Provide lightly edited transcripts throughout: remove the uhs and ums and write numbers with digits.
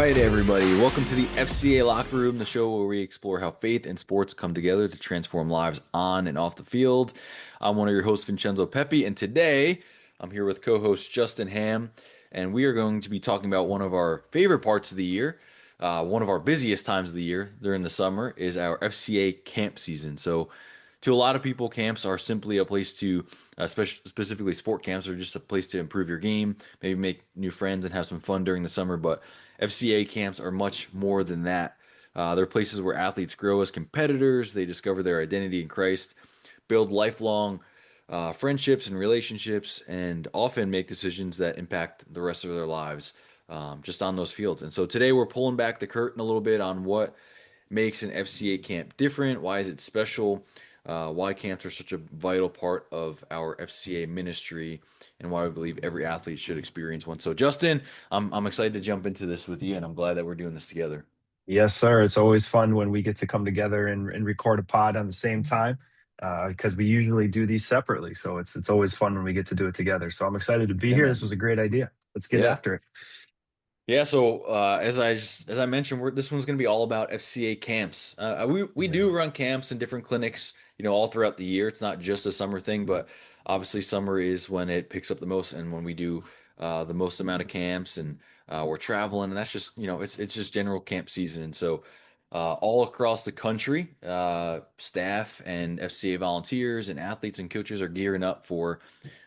right, everybody. Welcome to the FCA Locker Room, the show where we explore how faith and sports come together to transform lives on and off the field. I'm one of your hosts, Vincenzo Pepe, and today I'm here with co-host Justin Ham, and we are going to be talking about one of our favorite parts of the year. One of our busiest times of the year during the summer is our FCA camp season. So, to a lot of people, camps are simply a place to, specifically sport camps, are just a place to improve your game, maybe make new friends and have some fun during the summer. But FCA camps are much more than that. They're places where athletes grow as competitors, they discover their identity in Christ, build lifelong friendships and relationships, and often make decisions that impact the rest of their lives just on those fields. And so today we're pulling back the curtain a little bit on what makes an FCA camp different, why is it special, why camps are such a vital part of our FCA ministry, and why we believe every athlete should experience one. So, Justin, I'm excited to jump into this with you, and I'm glad that we're doing this together. Yes, sir. It's always fun when we get to come together and record a pod on the same time because we usually do these separately. So it's always fun when we get to do it together. So I'm excited to be Yeah, here. This man. was a great idea. Let's get Yeah. after it. Yeah, so as I mentioned, this one's going to be all about FCA camps. We Yeah. do run camps and different clinics, all throughout the year. It's not just a summer thing, but obviously summer is when it picks up the most, and when we do the most amount of camps, and we're traveling, and that's just it's just general camp season, and so all across the country, staff and FCA volunteers and athletes and coaches are gearing up for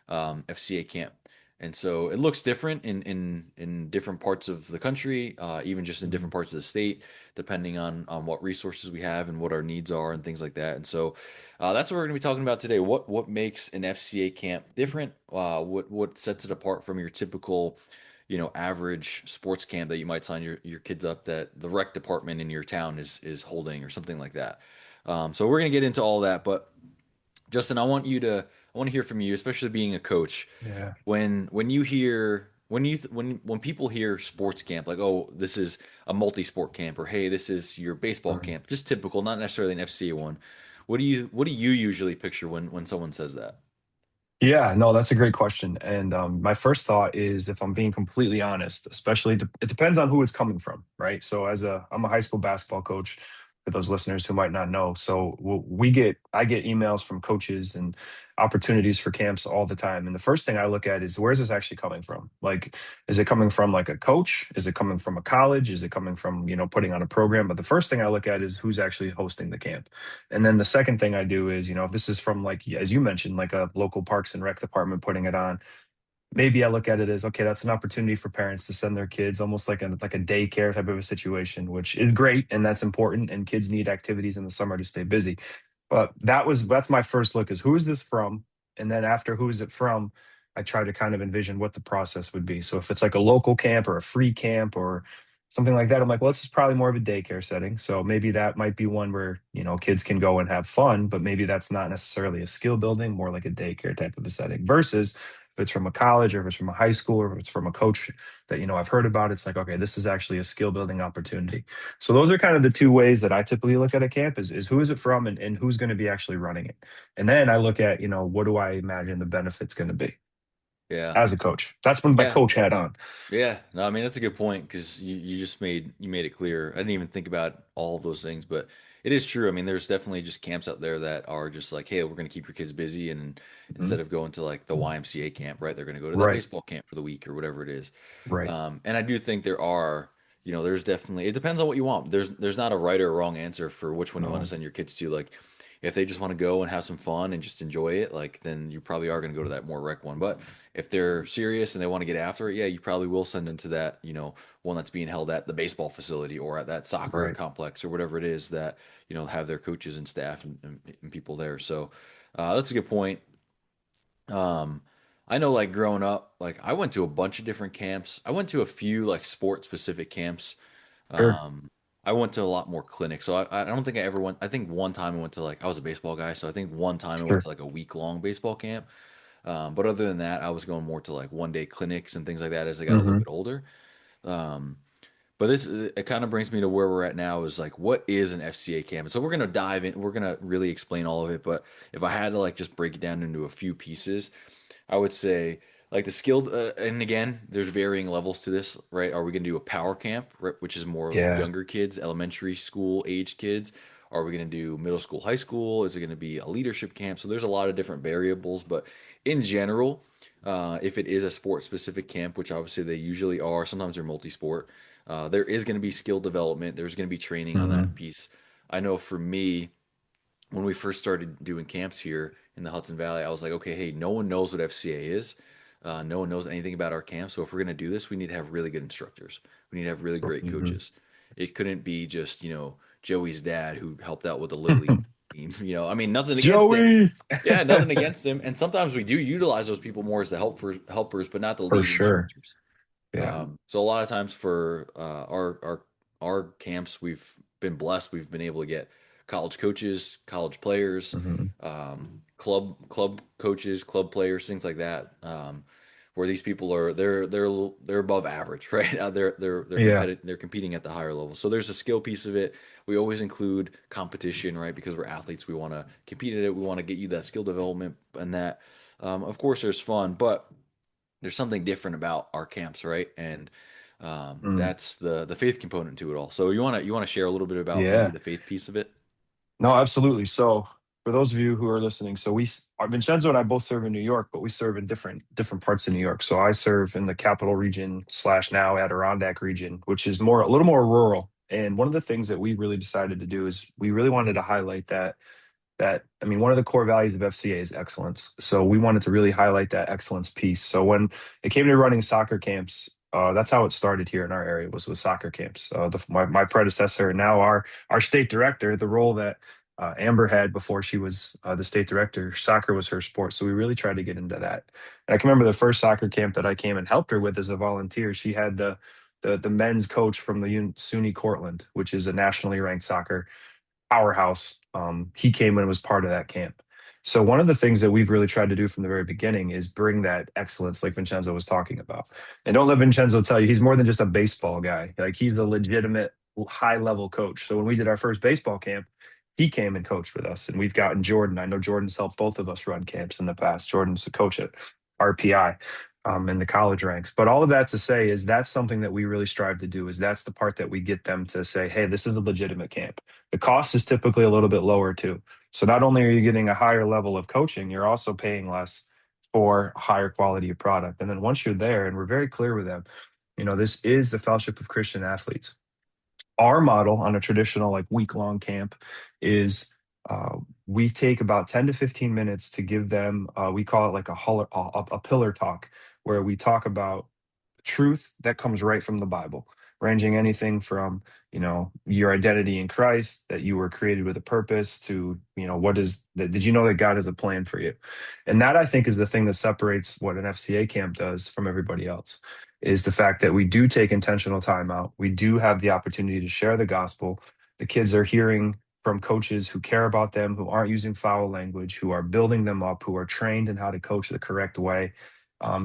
FCA camp. And so it looks different in different parts of the country, even just in Mhm. different parts of the state, depending on what resources we have and what our needs are and things like that. And so that's what we're going to be talking about today. What makes an FCA camp different? What sets it apart from your typical, average sports camp that you might sign your kids up that the rec department in your town is holding or something like that. So we're going to get into all that, but Justin, I want to hear from you, especially being a coach. Yeah. When you hear when people hear sports camp, like, oh, this is a multi-sport camp, or hey, this is your baseball Right. camp, just typical, not necessarily an FCA one. What do you usually picture when someone says that? Yeah, no, that's a great question. And my first thought is, if I'm being completely honest, especially it depends on who it's coming from, right? So I'm a high school basketball coach for those listeners who might not know. So I get emails from coaches and opportunities for camps all the time. And the first thing I look at is, where's this actually coming from? Like, is it coming from like a coach? Is it coming from a college? Is it coming from, putting on a program? But the first thing I look at is who's actually hosting the camp. And then the second thing I do is, if this is from, like, as you mentioned, like a local parks and rec department putting it on, maybe I look at it as, okay, that's an opportunity for parents to send their kids, almost like a daycare type of a situation, which is great and that's important. And kids need activities in the summer to stay busy. But that's my first look, is who is this from? And then after who is it from, I try to kind of envision what the process would be. So if it's like a local camp or a free camp or something like that, I'm like, well, this is probably more of a daycare setting. So maybe that might be one where, kids can go and have fun, but maybe that's not necessarily a skill building, more like a daycare type of a setting. Versus if it's from a college, or if it's from a high school, or if it's from a coach that, I've heard about, it's like, okay, this is actually a skill building opportunity. So those are kind of the two ways that I typically look at a camp, is who is it from, and who's going to be actually running it. And then I look at, what do I imagine the benefits going to be Yeah. as a coach. That's when my Yeah. coach hat on. Yeah, no, I mean that's a good point because you just made it clear. I didn't even think about all of those things, but it is true. I mean, there's definitely just camps out there that are just like, hey, we're going to keep your kids busy, and Mhm. instead of going to like the YMCA camp, right, they're going to go to that Right. baseball camp for the week or whatever it is. Right. And I do think there are, there's definitely, it depends on what you want. There's not a right or wrong answer for which one you want to No. send your kids to. Like, if they just want to go and have some fun and just enjoy it, like then you probably are going to go to that more rec one. But if they're serious and they want to get after it, yeah, you probably will send them to that, one that's being held at the baseball facility or at that soccer Right. complex or whatever it is that, have their coaches and staff and people there. So that's a good point. Um, I know, like growing up, like I went to a bunch of different camps. I went to a few like sport specific camps. Sure. Um, I went to a lot more clinics. So I don't think I ever went. I think one time I went to like I was a baseball guy, so I think one time I went Sure. to like a week long baseball camp. But other than that, I was going more to like one day clinics and things like that as I got a little Hmm. bit older. Um, but this it kind of brings me to where we're at now is like what is an FCA camp? And so we're gonna dive in. We're gonna really explain all of it. But if I had to like just break it down into a few pieces, I would say like the skilled, and again, there's varying levels to this, right? Are we going to do a power camp, right, which is more Yeah. younger kids, elementary school age kids? Are we going to do middle school, high school? Is it going to be a leadership camp? So there's a lot of different variables, but in general, if it is a sport specific camp, which obviously they usually are, sometimes they're multi-sport, there is going to be skill development. There's going to be training on that Hmm. piece. I know for me, when we first started doing camps here in the Hudson Valley, I was like, okay, hey, no one knows what FCA is. No one knows anything about our camp. So if we're going to do this, we need to have really good instructors. We need to have really great Hmm. coaches. It couldn't be just, Joey's dad who helped out with the Little League team. I mean, nothing against him. Joey. Yeah, nothing against him. And sometimes we do utilize those people more as the helpers, but not the For lead sure. instructors. Yeah. So a lot of times for our camps, we've been blessed. We've been able to get college coaches, college players, Hmm. club coaches, club players, things like that. Where these people are they're above average, right? Yeah. They're competing at the higher level. So there's a skill piece of it. We always include competition, right? Because we're athletes, we want to compete at it. We want to get you that skill development and that. Of course, there's fun, but there's something different about our camps, right? And Mm. that's the faith component to it all. So you want to share a little bit about maybe Yeah. the faith piece of it? No, absolutely. So for those of you who are listening, so Vincenzo and I both serve in New York, but we serve in different parts of New York. So I serve in the Capital Region slash now Adirondack region, which is a little more rural. And one of the things that we really decided to do is we really wanted to highlight that I mean, one of the core values of FCA is excellence. So we wanted to really highlight that excellence piece. So when it came to running soccer camps, that's how it started here in our area was with soccer camps. My predecessor and now our state director, the role that Amber had before she was the state director, soccer was her sport. So we really tried to get into that. And I can remember the first soccer camp that I came and helped her with as a volunteer. She had the men's coach from the SUNY Cortland, which is a nationally ranked soccer powerhouse. He came and was part of that camp. So one of the things that we've really tried to do from the very beginning is bring that excellence, like Vincenzo was talking about. And don't let Vincenzo tell you he's more than just a baseball guy. Like he's a legitimate high level coach. So when we did our first baseball camp, he came and coached with us. And we've gotten Jordan. I know Jordan's helped both of us run camps in the past. Jordan's the coach at RPI. In the college ranks. But all of that to say is that's something that we really strive to do is that's the part that we get them to say, hey, this is a legitimate camp. The cost is typically a little bit lower too. So not only are you getting a higher level of coaching, you're also paying less for a higher quality of product. And then once you're there, and we're very clear with them, this is the Fellowship of Christian Athletes. Our model on a traditional like week-long camp is we take about 10 to 15 minutes to give them we call it like a pillar talk where we talk about truth that comes right from the Bible, ranging anything from, your identity in Christ, that you were created with a purpose, to, what is that? Did you know that God has a plan for you? And that I think is the thing that separates what an FCA camp does from everybody else is the fact that we do take intentional time out. We do have the opportunity to share the gospel. The kids are hearing from coaches who care about them, who aren't using foul language, who are building them up, who are trained in how to coach the correct way,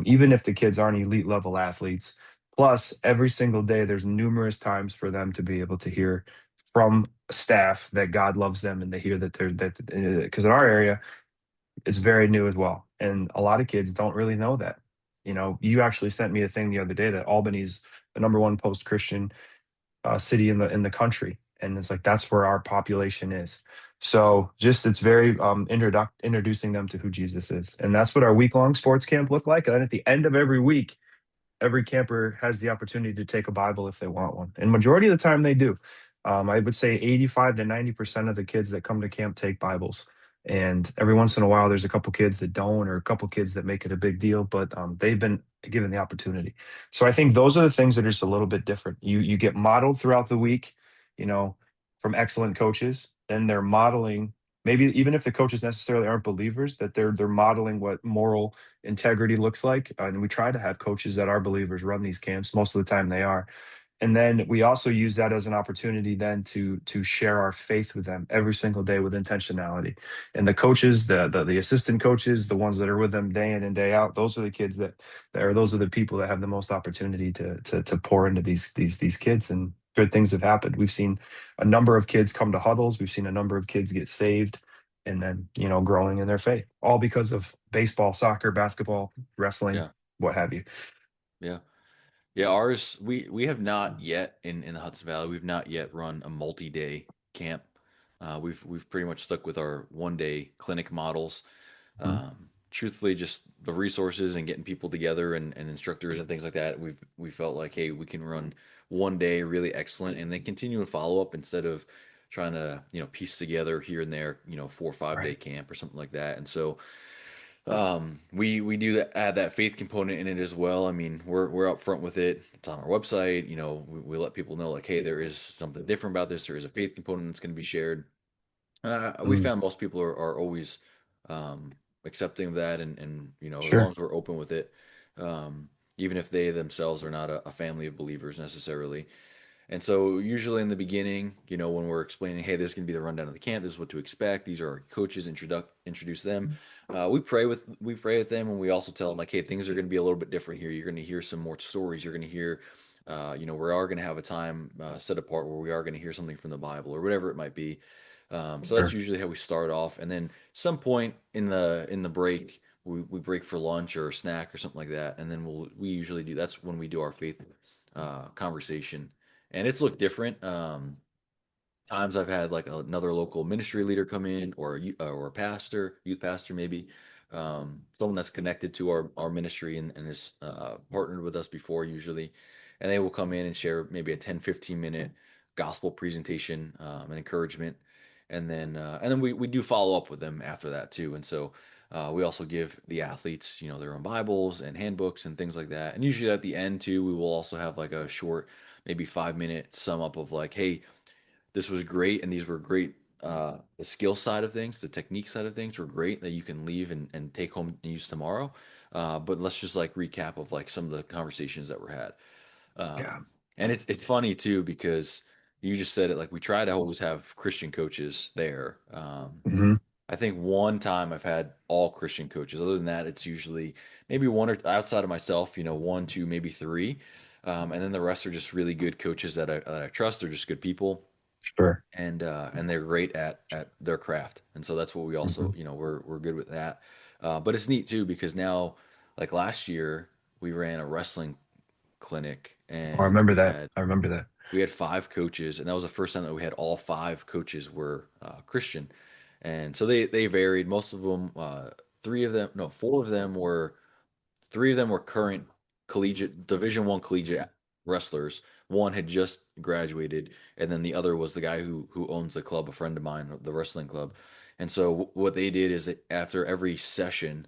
even if the kids aren't elite level athletes. Plus, every single day, there's numerous times for them to be able to hear from staff that God loves them and they hear that because in our area, it's very new as well. And a lot of kids don't really know that. You actually sent me a thing the other day that Albany's the number one post Christian city in the country, and it's like that's where our population is. So just it's very introducing them to who Jesus is, and that's what our week long sports camp looked like. And then at the end of every week, every camper has the opportunity to take a Bible if they want one, and majority of the time they do. I would say 85 to 90% of the kids that come to camp take Bibles. And every once in a while, there's a couple kids that don't, or a couple kids that make it a big deal, but they've been given the opportunity. So I think those are the things that are just a little bit different. You get modeled throughout the week, you know, from excellent coaches. Then they're modeling, maybe even if the coaches necessarily aren't believers, that they're modeling what moral integrity looks like. And we try to have coaches that are believers run these camps. Most of the time they are. And then we also use that as an opportunity then to share our faith with them every single day with intentionality. And the coaches, the assistant coaches, the ones that are with them day in and day out, those are the kids those are the people that have the most opportunity to pour into these kids, and good things have happened. We've seen a number of kids come to huddles. We've seen a number of kids get saved and then growing in their faith, all because of baseball, soccer, basketball, wrestling. Yeah. what have you. Yeah. Yeah, ours we have not yet in the Hudson Valley. We've not yet run a multi-day camp. We've pretty much stuck with our 1-day clinic models. Mhm. Truthfully, just the resources and getting people together and instructors and things like that. We felt like, hey, we can run 1 day really excellent and then continue to follow up instead of trying to piece together here and there 4 or 5 day Right. camp or something like that. And so we do add that faith component in it as well. I mean, we're upfront with it. It's on our website. We let people know like, hey, there is something different about this. There is a faith component that's going to be shared. We Mm, found most people are always um, accepting of that, and as long sure. as we're open with it, even if they themselves are not a family of believers necessarily. And so, usually in the beginning, when we're explaining, hey, this is going to be the rundown of the camp, this is what to expect. These are our coaches. Introduce them. We pray with them, and we also tell them like, hey, things are going to be a little bit different here. You're going to hear some more stories. You're going to hear, we are going to have a time set apart where we are going to hear something from the Bible or whatever it might be. So that's Sure. usually how we start off, and then some point in the break, we break for lunch or a snack or something like that, and then we usually do. That's when we do our faith conversation, and it's looked different. Times I've had like another local ministry leader come in, or a pastor, youth pastor maybe, someone that's connected to our ministry and is partnered with us before usually, and they will come in and share maybe a 10-15 minute gospel presentation and encouragement, and then we do follow up with them after that too, and so. We also give the athletes, their own Bibles and handbooks and things like that. And usually at the end too, we will also have like a short, maybe 5 minute sum up of like, hey, this was great and these were great. The skill side of things, the technique side of things were great that you can leave and take home and use tomorrow. But let's just like recap of like some of the conversations that were had. Yeah. And it's funny too because you just said it, like we try to always have Christian coaches there. Hmm. I think one time I've had all Christian coaches. Other than that, it's usually maybe one or outside of myself, one, two, maybe three. And then the rest are just really good coaches that I trust. They're just good people, Sure. and they're great at their craft. And so that's what we Hmm. also, we're good with that. But it's neat too because now, like last year, we ran a wrestling clinic Oh, I and remember we that. had I remember that. we had 5 coaches, and that was the first time that we had all 5 coaches were Christian, and so they varied. Most of them, 3 of them, no, 4 of them were 3 of them were current collegiate Division 1 collegiate wrestlers. One had just graduated, and then the other was the guy who owns the club, a friend of mine, the wrestling club. And so what they did is that after every session,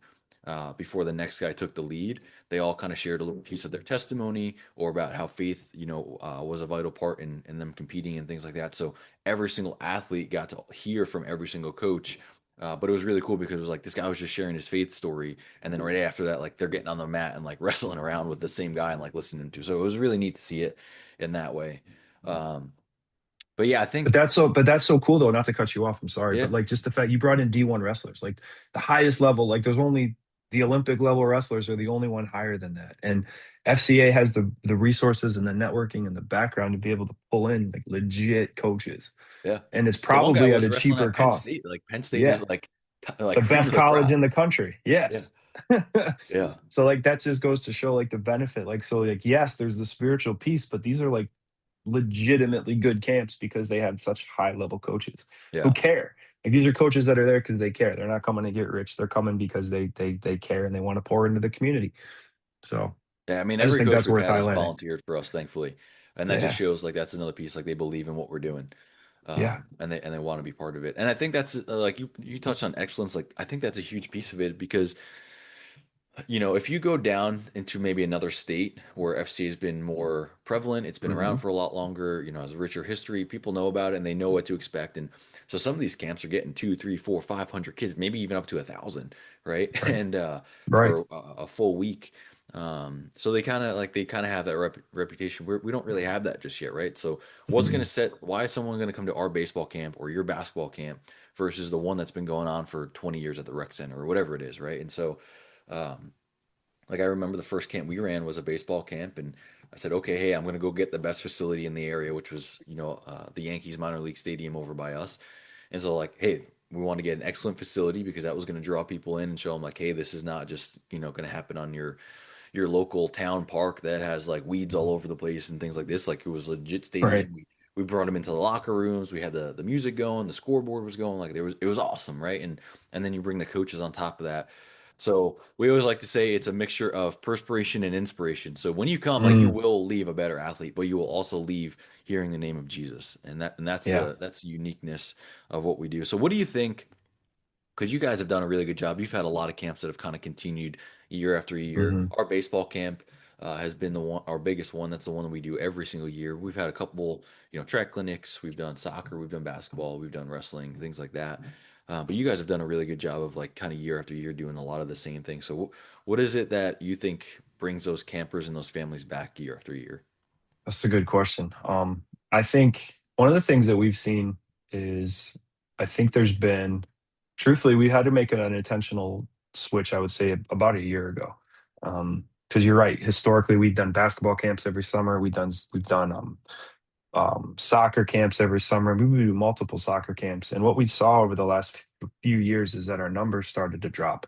before the next guy took the lead, they all kind of shared a little piece of their testimony or about how faith, was a vital part in them competing and things like that. So every single athlete got to hear from every single coach. But it was really cool because it was like this guy was just sharing his faith story, and then right after that, like they're getting on the mat and like wrestling around with the same guy and like listening to. So it was really neat to see it in that way. Um, but yeah, I think But that's so cool though, not to cut you off, I'm sorry, yeah, but like just the fact you brought in D1 wrestlers, like the highest level, like there's only the Olympic level wrestlers are the only one higher than that. And FCA has the resources and the networking and the background to be able to pull in like legit coaches. yeah. And it's The one guy probably at was a wrestling cheaper at Penn cost. State. Like Penn State is Yeah. like The cream best of the college crop. in the country. Yeah, Yes. yeah, So like that just goes to show like the benefit. Like so like yes, there's the spiritual piece, but these are like legitimately good camps because they had such high level coaches who yeah, care. Like these are coaches that are there because they care. They're not coming to get rich. They're coming because they care and they want to pour into the community. So yeah. I mean, I just every think coach that's we've worth had has highlighting. volunteered for us, thankfully, and that just Yeah. shows like that's another piece. Like they believe in what we're doing, Yeah. and they want to be part of it. And I think that's like you touched on excellence. Like I think that's a huge piece of it because if you go down into maybe another state where FCA has been more prevalent, it's been around Hmm. for a lot longer, has a richer history, people know about it and they know what to expect. And so some of these camps are getting two, three, four, 500 kids, maybe even up to 1,000, right? Right. And Right. for a full week. So they kind of have that reputation. We don't really have that just yet, right? So Mhm. why is someone going to come to our baseball camp or your basketball camp versus the one that's been going on for 20 years at the rec center or whatever it is, right? And so, um, like I remember the first camp we ran was a baseball camp, and I said, okay, hey, I'm gonna go get the best facility in the area, which was the Yankees minor league stadium over by us. And so like, hey, we want to get an excellent facility because that was gonna draw people in and show them like, hey, this is not just gonna happen on your local town park that has like weeds all over the place and things like this. Like it was legit Right. stadium. We brought them into the locker rooms. We had the music going, the scoreboard was going. Like it was awesome, right? And then you bring the coaches on top of that. So we always like to say it's a mixture of perspiration and inspiration. So when you come, like you Mm, will leave a better athlete, but you will also leave hearing the name of Jesus, and yeah. that's the uniqueness of what we do. So what do you think? Because you guys have done a really good job. You've had a lot of camps that have kind of continued year after year. Hmm. Our baseball camp has been the one, our biggest one. That's the one that we do every single year. We've had a couple, track clinics. We've done soccer. We've done basketball. We've done wrestling, things like that. But you guys have done a really good job of like kind of year after year doing a lot of the same things. So, what is it that you think brings those campers and those families back year after year? That's a good question. I think one of the things that we've seen is I think there's been, truthfully, we had to make an unintentional switch, I would say, about a year ago. Because you're right. Historically, we've done basketball camps every summer. We've done soccer camps every summer. We would do multiple soccer camps. And what we saw over the last few years is that our numbers started to drop.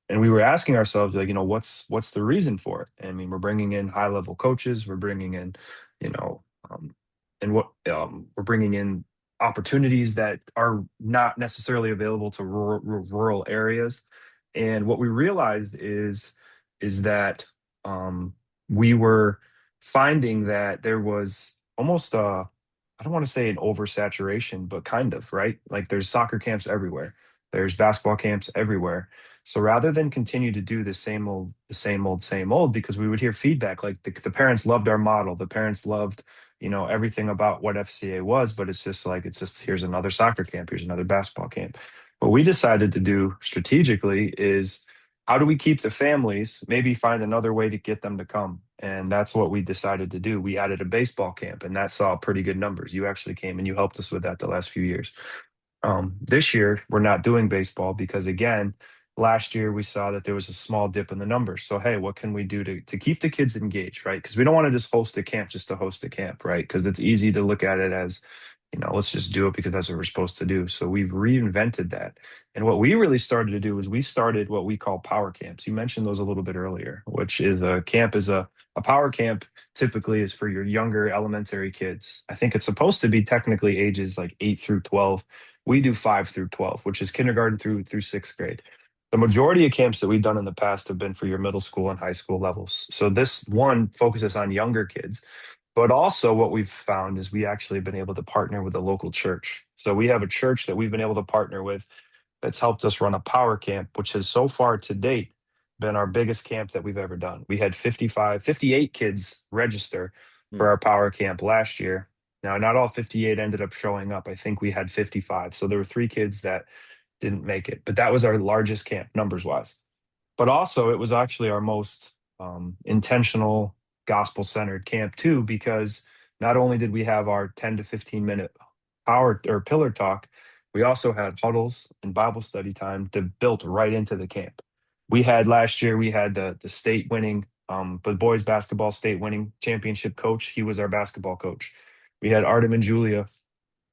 And we were asking ourselves, like, what's the reason for it? I mean, we're bringing in high level coaches, we're bringing in, you know, and what we're bringing in opportunities that are not necessarily available to rural areas. And what we realized is that we were finding that there was almost a, I don't want to say an oversaturation, but kind of, right? Like there's soccer camps everywhere. There's basketball camps everywhere. So rather than continue to do the same old, the same old, same old, because we would hear feedback like the parents loved our model, the parents loved, everything about what FCA was, but it's just here's another soccer camp, here's another basketball camp. What we decided to do strategically is how do we keep the families, maybe find another way to get them to come? And that's what we decided to do. We added a baseball camp, and that saw pretty good numbers. You actually came and you helped us with that the last few years. This year, we're not doing baseball because, again, last year we saw that there was a small dip in the numbers. So, hey, what can we do to keep the kids engaged, right? Because we don't want to just host a camp just to host a camp, right? Because it's easy to look at it as, let's just do it because that's what we're supposed to do. So we've reinvented that. And what we really started to do is we started what we call power camps. You mentioned those a little bit earlier, which is a power camp typically is for your younger elementary kids. I think it's supposed to be technically ages like 8 through 12. We do 5 through 12, which is kindergarten through sixth grade. The majority of camps that we've done in the past have been for your middle school and high school levels. So this one focuses on younger kids. But also, what we've found is we actually have been able to partner with a local church. So we have a church that we've been able to partner with that's helped us run a power camp, which has so far to date been our biggest camp that we've ever done. We had 58 kids register Hmm. for our power camp last year. Now, not all 58 ended up showing up. I think we had 55. So there were 3 kids that didn't make it, but that was our largest camp numbers wise. But also, it was actually our most intentional, gospel centered camp too, because not only did we have our 10 to 15-minute power or pillar talk, we also had huddles and Bible study time to built right into the camp. We had last year, we had the state winning, the boys basketball state winning championship coach. He was our basketball coach. We had Artem and Julia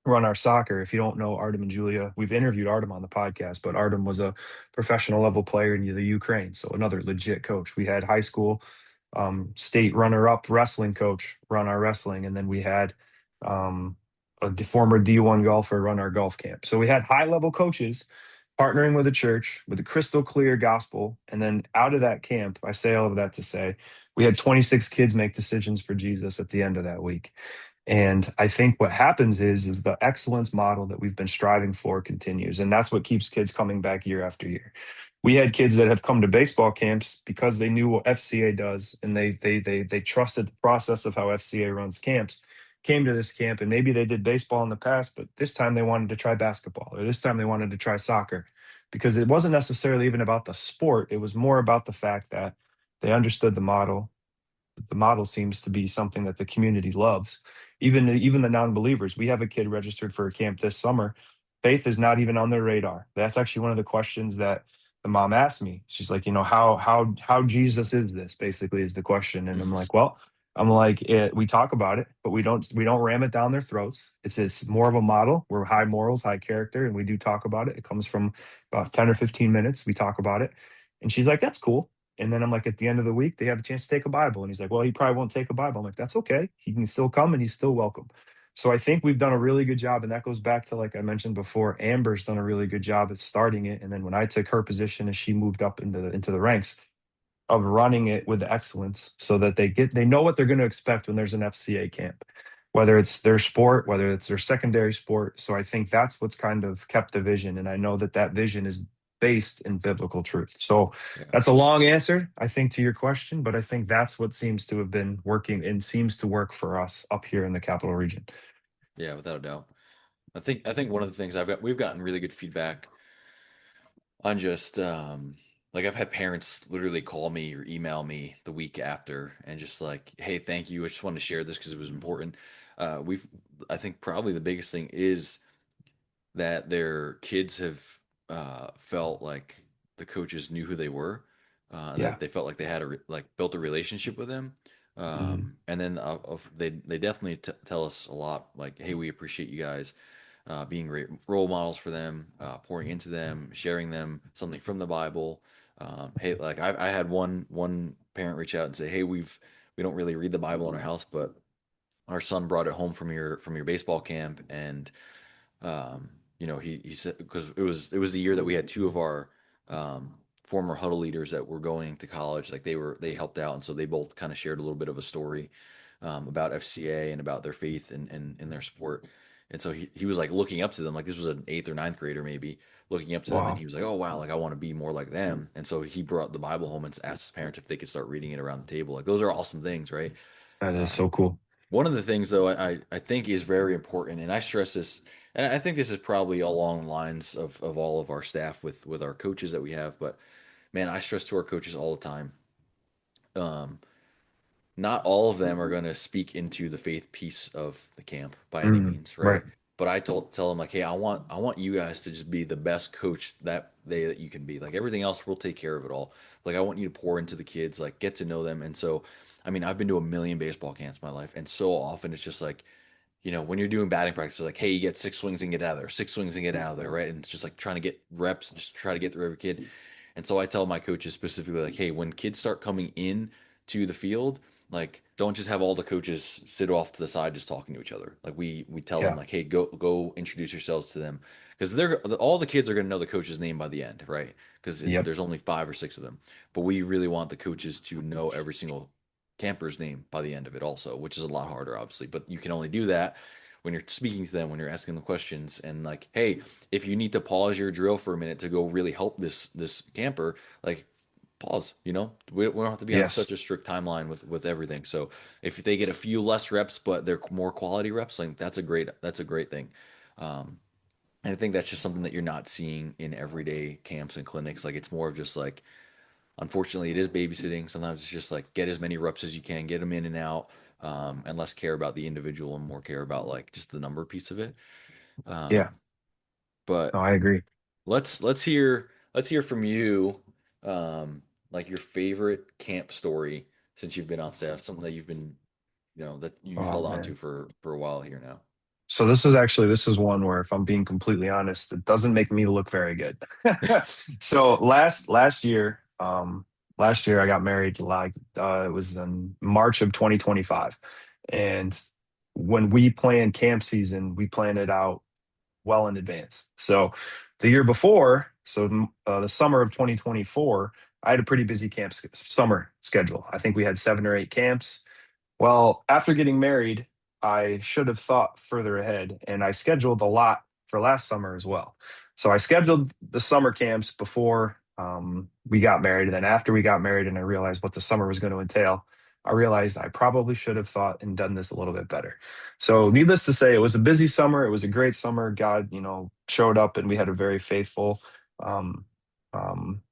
run our soccer. If you don't know Artem and Julia, we've interviewed Artem on the podcast, but Artem was a professional level player in the Ukraine, so another legit coach. We had high school state runner-up wrestling coach run our wrestling, and then we had um, a former D1 golfer run our golf camp. So we had high-level coaches partnering with a church with a crystal clear gospel, and then out of that camp, I say all of that to say, we had 26 kids make decisions for Jesus at the end of that week. And I think what happens is the excellence model that we've been striving for continues, and that's what keeps kids coming back year after year. We had kids that have come to baseball camps because they knew what FCA does, and they trusted the process of how FCA runs camps. Came to this camp, and maybe they did baseball in the past, but this time they wanted to try basketball, or this time they wanted to try soccer, because it wasn't necessarily even about the sport. It was more about the fact that they understood the model seems to be something that the community loves. Even the non-believers. We have a kid registered for a camp this summer. Faith is not even on their radar. That's actually one of the questions that the mom asked me. She's like, how Jesus is this? Basically, is the question. And I'm like, we talk about it, but we don't ram it down their throats. It's more of a model. We're high morals, high character, and we do talk about it. It comes from about 10 or 15 minutes. We talk about it, and she's like, that's cool. And then I'm like, at the end of the week, they have a chance to take a Bible. And he's like, well, he probably won't take a Bible. I'm like, that's okay. He can still come and he's still welcome. So I think we've done a really good job. And that goes back to, like I mentioned before, Amber's done a really good job at starting it. And then when I took her position as she moved up into the ranks, of running it with excellence so that they know what they're going to expect when there's an FCA camp, whether it's their sport, whether it's their secondary sport. So I think that's what's kind of kept the vision. And I know that that vision is based in biblical truth. So Yeah. that's a long answer, I think, to your question, but I think that's what seems to have been working and seems to work for us up here in the capital region. Yeah, without a doubt. I think one of the things we've gotten really good feedback on just like I've had parents literally call me or email me the week after and just like, hey, thank you. I just wanted to share this because it was important. We've I think probably the biggest thing is that their kids have felt like the coaches knew who they were, and Yeah. that they felt like they had like built a relationship with them. Mhm. And then they definitely tell us a lot like, hey, we appreciate you guys being great role models for them, pouring into them, sharing them something from the Bible. Hey, like I had one parent reach out and say, hey, we don't really read the Bible in our house, but our son brought it home from your baseball camp, and um, he said because it was the year that we had two of our um, former huddle leaders that were going to college. Like they helped out, and so they both kind of shared a little bit of a story about FCA and about their faith in their sport. And so he was like looking up to them, like this was an eighth or ninth grader maybe looking up to them, and Wow. he was like, oh wow, like I want to be more like them. And so he brought the Bible home and asked his parents if they could start reading it around the table. Like those are awesome things, right? That is Um, so cool. One of the things, though, I think is very important, and I stress this, and I think this is probably along the lines of all of our staff with our coaches that we have, but man, I stress to our coaches all the time. Um, Not all of them are going to speak into the faith piece of the camp by any means, Right. right? But I tell them like, hey, I want you guys to just be the best coach that you can be. Like everything else, we'll take care of it all. Like I want you to pour into the kids, like get to know them. And so, I mean, I've been to a million baseball camps in my life, and so often it's just like, when you're doing batting practice, like, hey, you get six swings and get out of there, six swings and get out of there, right? And it's just like trying to get reps, just try to get through every kid. And so I tell my coaches specifically, like, hey, when kids start coming in to the field, like, don't just have all the coaches sit off to the side just talking to each other. Like, we tell them, Yeah. like, hey, go introduce yourselves to them, because they're all the kids are going to know the coach's name by the end, right? Because Yep. there's only five or six of them, but we really want the coaches to know every single camper's name by the end of it also, which is a lot harder obviously, but you can only do that when you're speaking to them, when you're asking them questions, and like, hey, if you need to pause your drill for a minute to go really help this camper, like pause. We don't have to be on such Yes. a strict timeline with everything. So if they get a few less reps, but they're more quality reps, like that's a great thing. Um, and I think that's just something that you're not seeing in everyday camps and clinics. Like it's more of just like, unfortunately, it is babysitting. Sometimes it's just like get as many reps as you can, get them in and out, and less care about the individual and more care about like just the number piece of it. Yeah. Um, but No, I agree. let's hear from you, like your favorite camp story since you've been on staff, something that that you've Oh held on to man. for a while here now. So this is one where, if I'm being completely honest, it doesn't make me look very good. So last year I got married, like it was in March of 2025. And when we plan camp season, we plan it out well in advance. So the year before, the summer of 2024, I had a pretty busy summer schedule. I think we had 7 or 8 camps. Well, after getting married, I should have thought further ahead, and I scheduled a lot for last summer as well. So I scheduled the summer camps before we got married. And then after we got married and I realized what the summer was going to entail, I realized I probably should have thought and done this a little bit better. So needless to say, it was a busy summer. It was a great summer. God, showed up, and we had a very faithful um,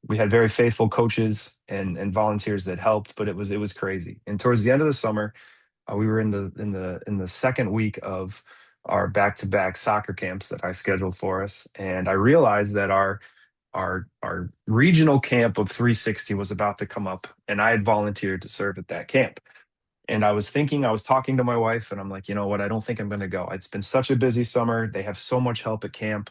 we had very faithful coaches and volunteers that helped, but it was crazy. And towards the end of the summer, we were in the second week of our back-to-back soccer camps that I scheduled for us, and I realized that our regional camp of 360 was about to come up, and I had volunteered to serve at that camp. And I was talking to my wife, and I'm like, you know what? I don't think I'm going to go. It's been such a busy summer. They have so much help at camp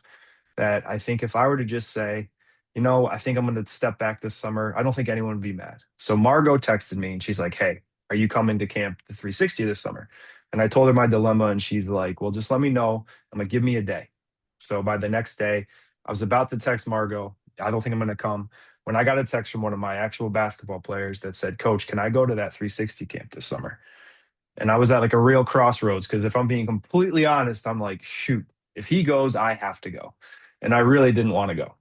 that I think if I were to just say, I think I'm going to step back this summer. I don't think anyone would be mad. So Margot texted me and she's like, hey, are you coming to camp the 360 this summer? And I told her my dilemma and she's like, well, just let me know. I'm like, give me a day. So by the next day, I was about to text Margot. I don't think I'm going to come. When I got a text from one of my actual basketball players that said, Coach, can I go to that 360 camp this summer? And I was at like a real crossroads because if I'm being completely honest, I'm like, shoot, if he goes, I have to go. And I really didn't want to go.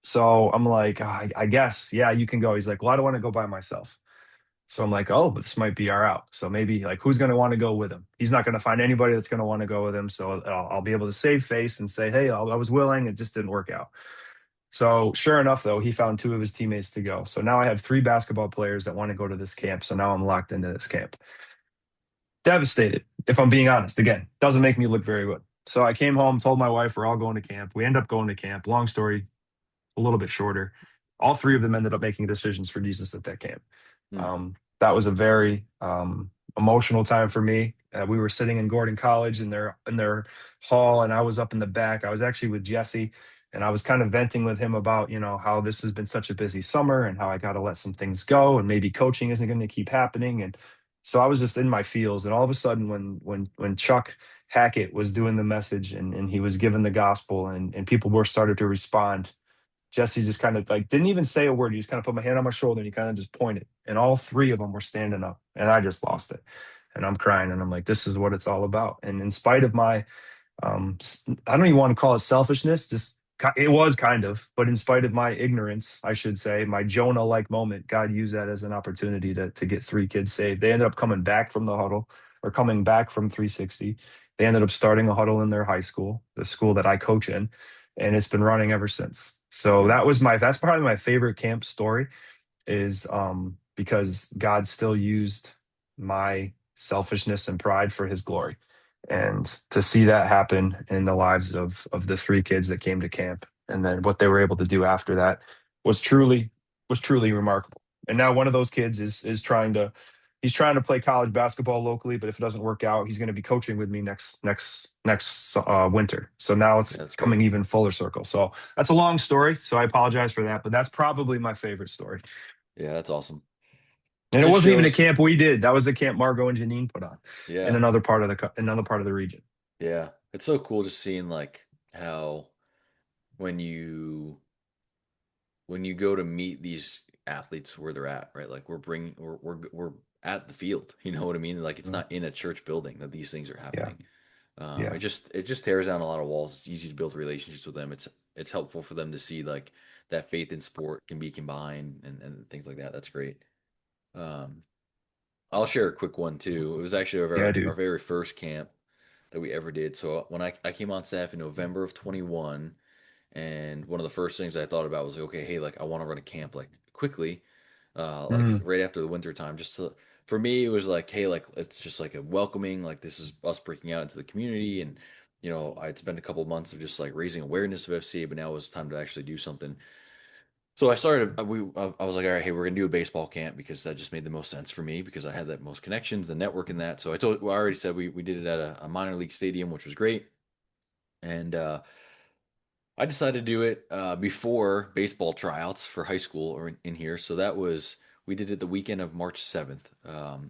So I'm like, I guess, yeah, you can go. He's like, well, I don't want to go by myself. So I'm like, oh, but this might be our out. So maybe like, who's going to want to go with him? He's not going to find anybody that's going to want to go with him. So I'll be able to save face and say, hey, I was willing. It just didn't work out. So sure enough, though, he found two of his teammates to go. So now I have three basketball players that want to go to this camp. So now I'm locked into this camp. Devastated, if I'm being honest. Again, doesn't make me look very good. So I came home, told my wife we're all going to camp. We end up going to camp. Long story, a little bit shorter. All three of them ended up making decisions for Jesus at that camp. Hmm. That was a very emotional time for me. We were sitting in Gordon College in their hall, and I was up in the back. I was actually with Jesse, and I was kind of venting with him about how this has been such a busy summer and how I got to let some things go, and maybe coaching isn't going to keep happening. And so I was just in my feels, and all of a sudden, when Chuck Hackett was doing the message and he was giving the gospel, and people were started to respond. Jesse just kind of like didn't even say a word. He just kind of put my hand on my shoulder and he kind of just pointed. And all three of them were standing up. And I just lost it. And I'm crying and I'm like, this is what it's all about. And in spite of my I don't even want to call it selfishness, just it was kind of, but in spite of my ignorance, I should say, my Jonah-like moment, God used that as an opportunity to get three kids saved. They ended up coming back from the huddle or coming back from 360. They ended up starting a huddle in their high school, the school that I coach in, and it's been running ever since. So Yeah. that's probably my favorite camp story is because God still used my selfishness and pride for his glory. And to see that happen in the lives of the three kids that came to camp and then what they were able to do after that was truly remarkable. And now one of those kids is trying to play college basketball locally, but if it doesn't work out, he's going to be coaching with me next winter. So now Yeah, it's that's great. coming even fuller circle. So that's a long story. So I apologize for that, but that's probably my favorite story. Yeah, that's awesome. It And it just wasn't even a shows. camp we did. That was the camp Margot and Janine put on in Yeah. another part of the region. Yeah. It's so cool just seeing like how when you when you go to meet these athletes where they're at, right? Like we're at the field. You know what I mean? Like it's Mm. not in a church building that these things are Yeah, happening. yeah, It just tears down a lot of walls. It's easy to build relationships with them. It's helpful for them to see like that faith in sport can be combined and things like that. That's great. Um, I'll share a quick one too. It was actually yeah, our dude. very first camp that we ever did. So when I came on staff in November of 21, and one of the first things I thought about was like, okay, hey, like I want to run a camp like quickly, like Mm, right after the winter time, just to for me it was like, hey, like it's just like a welcoming, like this is us breaking out into the community, and I'd spent a couple of months of just like raising awareness of FCA, but now it was time to actually do something. So I started. I was like, all right, hey, we're gonna do a baseball camp because that just made the most sense for me because I had that most connections, the network in that. So I already said we did it at a minor league stadium, which was great, and I decided to do it before baseball tryouts for high school or in here. So we did it the weekend of March 7th,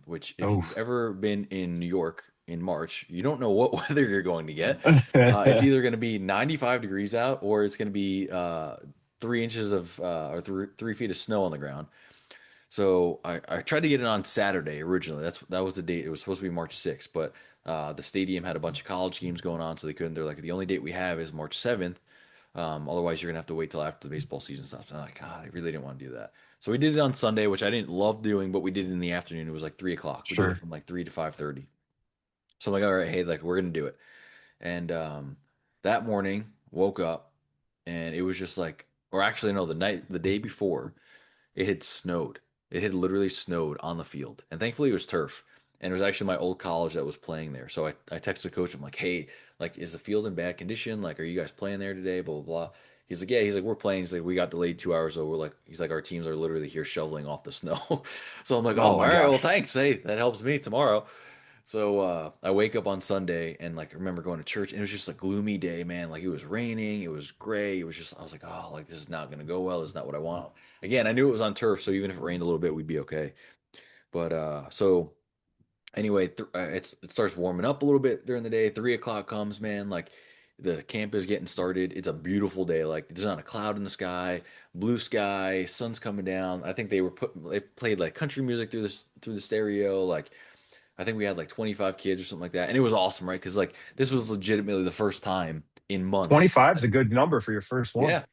which if oh, you've ever been in New York in March, you don't know what weather you're going to get. It's either going to be 95 degrees out or it's going to be 3 inches or 3 feet of snow on the ground. So I tried to get it on Saturday originally. That was the date. It was supposed to be March 6th, but the stadium had a bunch of college games going on, so they couldn't. They're like, the only date we have is March 7th. Otherwise, you're gonna have to wait till after the baseball season stops. And I'm like, God, I really didn't want to do that. So we did it on Sunday, which I didn't love doing, but we did it in the afternoon. It was like 3 o'clock. We did it sure. from like 3 to 5:30. So I'm like, all right, hey, like we're gonna do it. And that morning, woke up, and it was just like, or actually, no, the day before, it had snowed. It had literally snowed on the field. And thankfully it was turf. And it was actually my old college that was playing there. So I texted the coach. I'm like, hey, like, is the field in bad condition? Like, are you guys playing there today? Blah, blah, blah. He's like, yeah. He's like, we're playing. He's like, we got delayed 2 hours. So he's like, our teams are literally here shoveling off the snow. So I'm like, oh, Oh all my right. Well, gosh. thanks. Hey, that helps me tomorrow. So I wake up on Sunday and like I remember going to church and it was just a gloomy day, man. Like it was raining, it was gray, it was just I was like, oh, like this is not gonna go well. This is not what I want. Again, I knew it was on turf, so even if it rained a little bit, we'd be okay. But so anyway, it starts warming up a little bit during the day. 3 o'clock comes, man. Like the camp is getting started. It's a beautiful day. Like there's not a cloud in the sky, blue sky, sun's coming down. I think they played like country music through the stereo. Like I think we had like 25 kids or something like that, and it was awesome, right? Because like this was legitimately the first time in months. 25 is a good number for your first one. Yeah,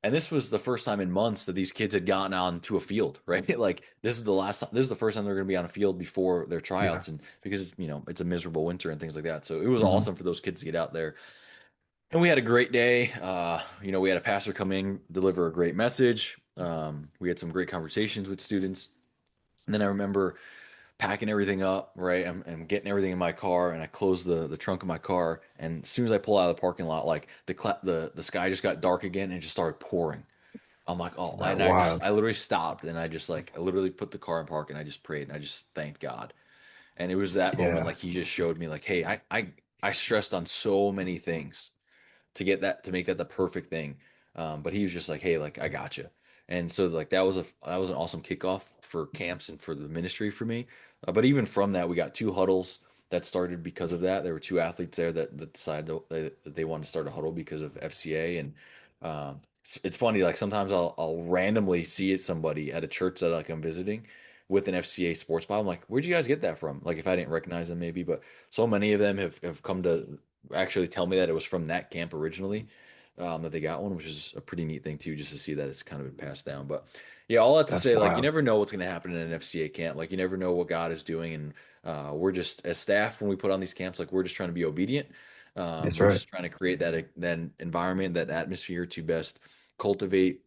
and this was the first time in months that these kids had gotten on to a field, right? Like this is the last time, this is the first time they're going to be on a field before their Yeah. tryouts, and because it's a miserable winter and things like that. So it was Hmm. awesome for those kids to get out there, and we had a great day. We had a pastor come in, deliver a great message. We had some great conversations with students, and then I remember packing everything up, right? I'm getting everything in my car, and I close the trunk of my car. And as soon as I pull out of the parking lot, like the sky just got dark again and it just started pouring. I'm like, oh, Isn't that and wild? I literally stopped and I literally put the car in park and I just prayed and I just thanked God. And it was that moment, Yeah, like he just showed me, like, hey, I stressed on so many things to make that the perfect thing. But he was just like, hey, like I got you. And so like that was an awesome kickoff for camps and for the ministry for me. But even from that, we got two huddles that started because of that. There were two athletes there that decided that they wanted to start a huddle because of FCA. And it's funny, like sometimes I'll randomly see it somebody at a church that like I'm visiting with an FCA sports Bible. I'm like, where'd you guys get that from? Like if I didn't recognize them, maybe, but so many of them have come to actually tell me that it was from that camp originally, that they got one, which is a pretty neat thing too, just to see that it's kind of been passed down. But yeah, all that to that's say, like you wild. never know what's going to happen in an FCA camp. Like you never know what God is doing, and we're just as staff when we put on these camps, like we're just trying to be obedient. That's We're right. just trying to create that environment, that atmosphere to best cultivate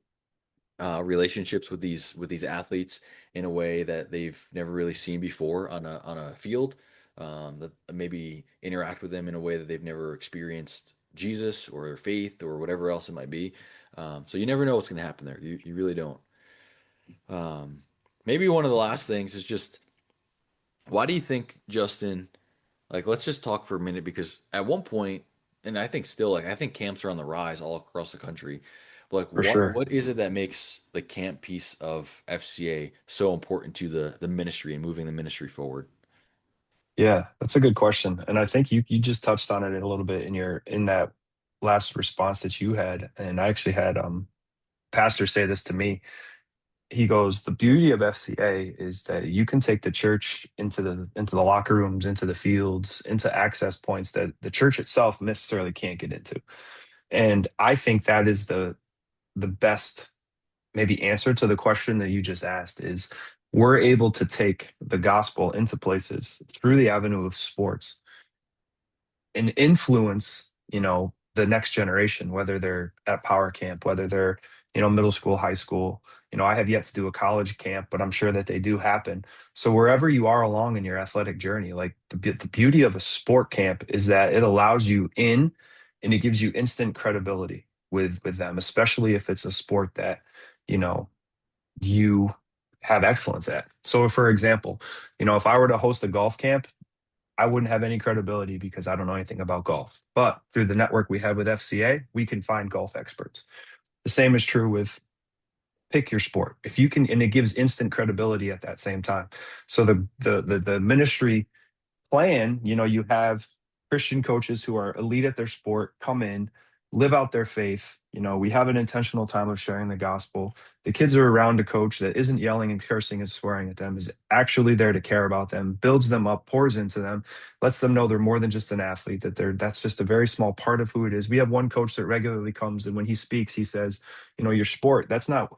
relationships with these athletes in a way that they've never really seen before on a field. That maybe interact with them in a way that they've never experienced Jesus or faith or whatever else it might be. So you never know what's going to happen there. You really don't. Um, Maybe one of the last things is just why do you think, Justin? Like, let's just talk for a minute because at one point, and I think still, like, I think camps are on the rise all across the country. But like, For sure. what is it that makes the camp piece of FCA so important to the ministry and moving the ministry forward? Yeah, that's a good question. And I think you just touched on it a little bit in that last response that you had. And I actually had pastor say this to me. He goes, the beauty of FCA is that you can take the church into the locker rooms, into the fields, into access points that the church itself necessarily can't get into. And I think that is the best maybe answer to the question that you just asked is we're able to take the gospel into places through the avenue of sports and influence, the next generation, whether they're at power camp, whether they're, middle school, high school. I have yet to do a college camp, but I'm sure that they do happen. So wherever you are along in your athletic journey, like the beauty of a sport camp is that it allows you in and it gives you instant credibility with them, especially if it's a sport that, you know, you have excellence at. So for example, if I were to host a golf camp, I wouldn't have any credibility because I don't know anything about golf. But through the network we have with FCA, we can find golf experts. The same is true with pick your sport. If you can, and it gives instant credibility at that same time. So the ministry plan, you have Christian coaches who are elite at their sport come in, live out their faith. We have an intentional time of sharing the gospel. The kids are around a coach that isn't yelling and cursing and swearing at them, is actually there to care about them, builds them up, pours into them, lets them know they're more than just an athlete, that's just a very small part of who it is. We have one coach that regularly comes and when he speaks, he says, your sport, that's not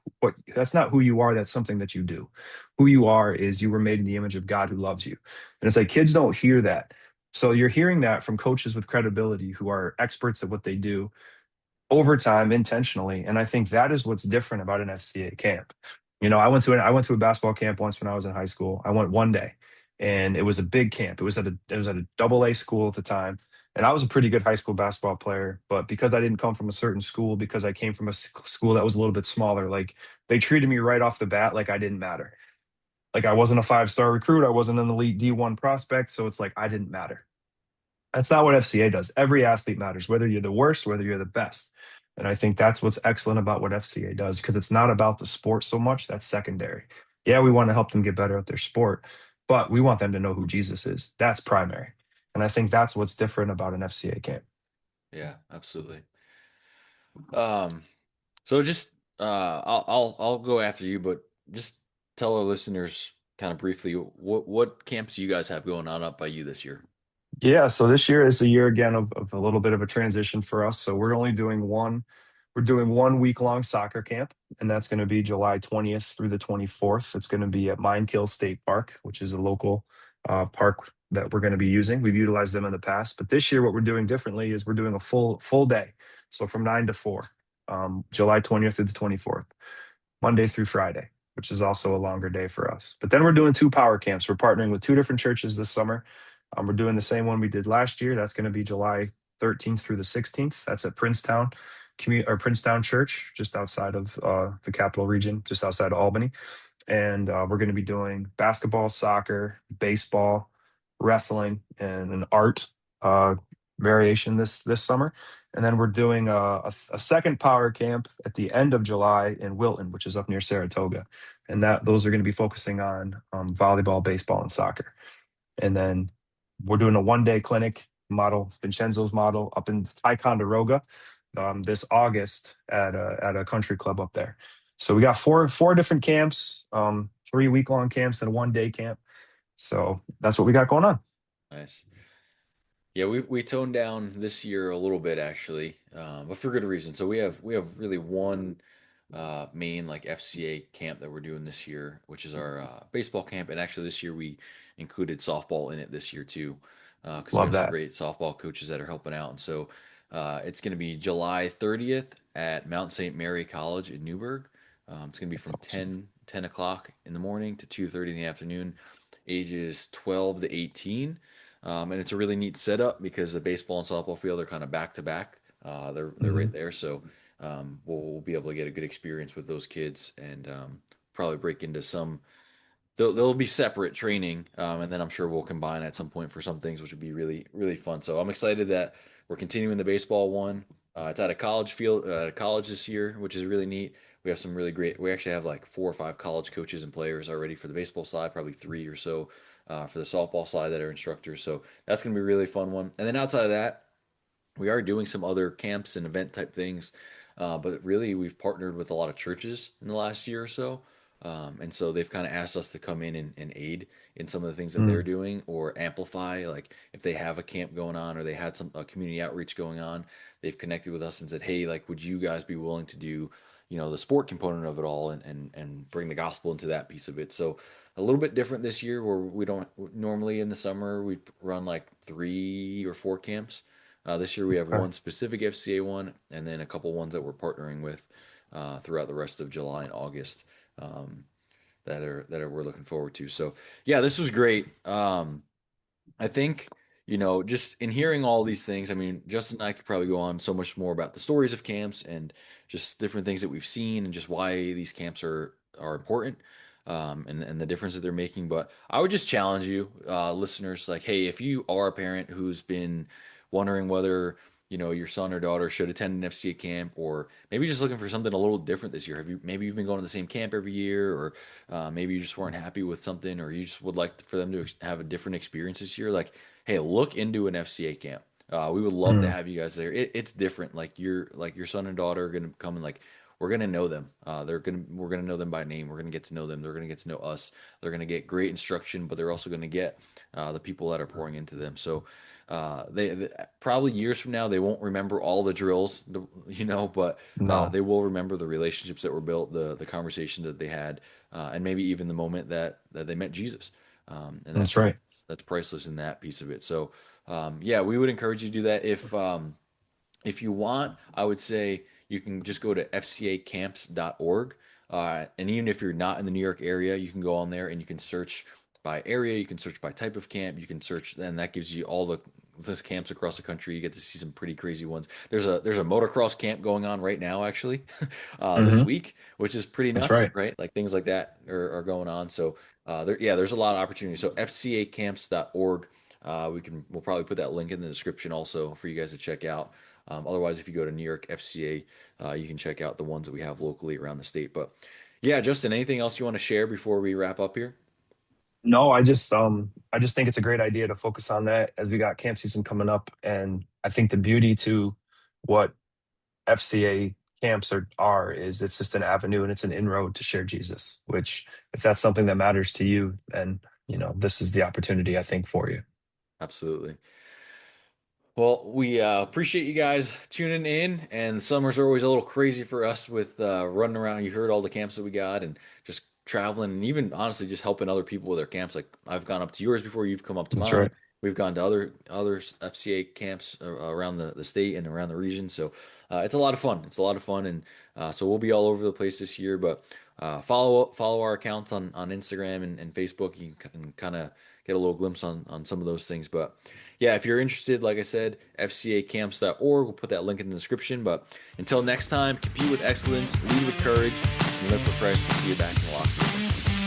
who you are, that's something that you do. Who you are is you were made in the image of God who loves you. And it's like kids don't hear that. So you're hearing that from coaches with credibility who are experts at what they do over time intentionally. And I think that is what's different about an FCA camp. I went to a basketball camp once when I was in high school. I went one day and it was a big camp. It was at a double A school at the time. And I was a pretty good high school basketball player, but because I didn't come from a certain school, because I came from a school that was a little bit smaller, like they treated me right off the bat like I didn't matter. Like I wasn't a 5-star recruit, I wasn't an elite D1 prospect, so it's like I didn't matter. That's not what FCA does. Every athlete matters, whether you're the worst, whether you're the best. And I think that's what's excellent about what FCA does because it's not about the sport so much. That's secondary. Yeah, we want to help them get better at their sport, but we want them to know who Jesus is. That's primary. And I think that's what's different about an FCA camp. Yeah, absolutely. Um, so just I'll go after you, but just tell our listeners kind of briefly what camps you guys have going on up by you this year. Yeah, so this year is the year again of a little bit of a transition for us. So we're doing 1 week long soccer camp, and that's going to be July 20th through the 24th. It's going to be at Mine Kill State Park, which is a local park that we're going to be using. We've utilized them in the past, but this year what we're doing differently is we're doing a full day. So from 9 to 4, July 20th through the 24th. Monday through Friday, which is also a longer day for us. But then we're doing 2 power camps. We're partnering with 2 different churches this summer. We're doing the same one we did last year. That's going to be July 13th through the 16th. That's at Princetown Princetown Church, just outside of the capital region, just outside of Albany. And we're going to be doing basketball, soccer, baseball, wrestling, and an art uh, variation this summer. And then we're doing a second power camp at the end of July in Wilton, which is up near Saratoga, and that those are going to be focusing on volleyball, baseball, and soccer. And then we're doing a 1 day clinic model, Vincenzo's model, up in Ticonderoga this August at a country club up there. So we got four different camps, 3 week long camps and a 1 day camp. So that's what we got going on. Nice. Yeah, we toned down this year a little bit actually, but for good reason. So we have really one main like FCA camp that we're doing this year, which is our baseball camp, and actually this year we included softball in it this year too, because we Love have some that. great softball coaches that are helping out, and so it's going to be July 30th at Mount St. Mary College in Newburgh. It's going to be That's from awesome. 10 o'clock in the morning to 2:30 in the afternoon, ages 12 to 18. And it's a really neat setup because the baseball and softball field are kind of back to back. They're right Hmm. there, so we'll be able to get a good experience with those kids and probably break into some. They'll be separate training, and then I'm sure we'll combine at some point for some things, which would be really fun. So I'm excited that we're continuing the baseball one. It's at a college field, at a college this year, which is really neat. We have some really great. We actually have like 4 or 5 college coaches and players already for the baseball side, probably 3 or so for the softball side that are instructors. So that's gonna be a really fun one. And then outside of that, we are doing some other camps and event type things, but really we've partnered with a lot of churches in the last year or so. And so they've kind of asked us to come in and aid in some of the things that they're Mm, doing or amplify. Like if they have a camp going on or they had some a community outreach going on, they've connected with us and said, "Hey, like, would you guys be willing to do, the sport component of it all and bring the gospel into that piece of it?" So a little bit different this year, where we don't normally in the summer we run like 3 or 4 camps. This year we have okay. one specific FCA one, and then a couple ones that we're partnering with throughout the rest of July and August um, that are we're looking forward to. So yeah, this was great. I think, just in hearing all these things, I mean, Justin and I could probably go on so much more about the stories of camps and just different things that we've seen and just why these camps are important, and the difference that they're making. But I would just challenge you, listeners, like, hey, if you are a parent who's been wondering whether your son or daughter should attend an FCA camp, or maybe just looking for something a little different this year. Maybe you've been going to the same camp every year, or maybe you just weren't happy with something, or you just would like for them to have a different experience this year. Like, hey, look into an FCA camp. We would love to Mm, have you guys there. It's different. Like your son and daughter are gonna come and like we're gonna know them. We're gonna know them by name. We're gonna get to know them. They're gonna get to know us. They're gonna get great instruction, but they're also gonna get the people that are pouring into them. So they probably years from now they won't remember all the drills, but no, they will remember the relationships that were built, the conversations that they had, and maybe even the moment that they met Jesus. And that's that's right. that's priceless in that piece of it. So yeah, we would encourage you to do that. If you want, I would say you can just go to fcacamps.org. And even if you're not in the New York area, you can go on there and you can search by area, you can search by type of camp, you can search, and that gives you all the the camps across the country. You get to see some pretty crazy ones. There's a motocross camp going on right now, actually, this Hmm. week, which is pretty That's nuts, right. right? Like things like that are going on. So there's a lot of opportunity. So FCAcamps.org. We'll probably put that link in the description also for you guys to check out. Otherwise, if you go to New York FCA, you can check out the ones that we have locally around the state. But yeah, Justin, anything else you want to share before we wrap up here? No, I just think it's a great idea to focus on that as we got camp season coming up. And I think the beauty to what FCA camps are is it's just an avenue and it's an inroad to share Jesus, which if that's something that matters to you, then this is the opportunity I think for you. Absolutely. Well, we appreciate you guys tuning in, and summers are always a little crazy for us with running around. You heard all the camps that we got, and just traveling, and even honestly, just helping other people with their camps. Like I've gone up to yours before, you've come up to That's mine. right. We've gone to other FCA camps around the state and around the region. So it's a lot of fun. It's a lot of fun, and so we'll be all over the place this year. But follow our accounts on Instagram and Facebook. You can kind of get a little glimpse on some of those things. But yeah, if you're interested, like I said, FCAcamps.org. We'll put that link in the description. But until next time, compete with excellence, lead with courage, and live for Christ. We'll see you back in the locker room.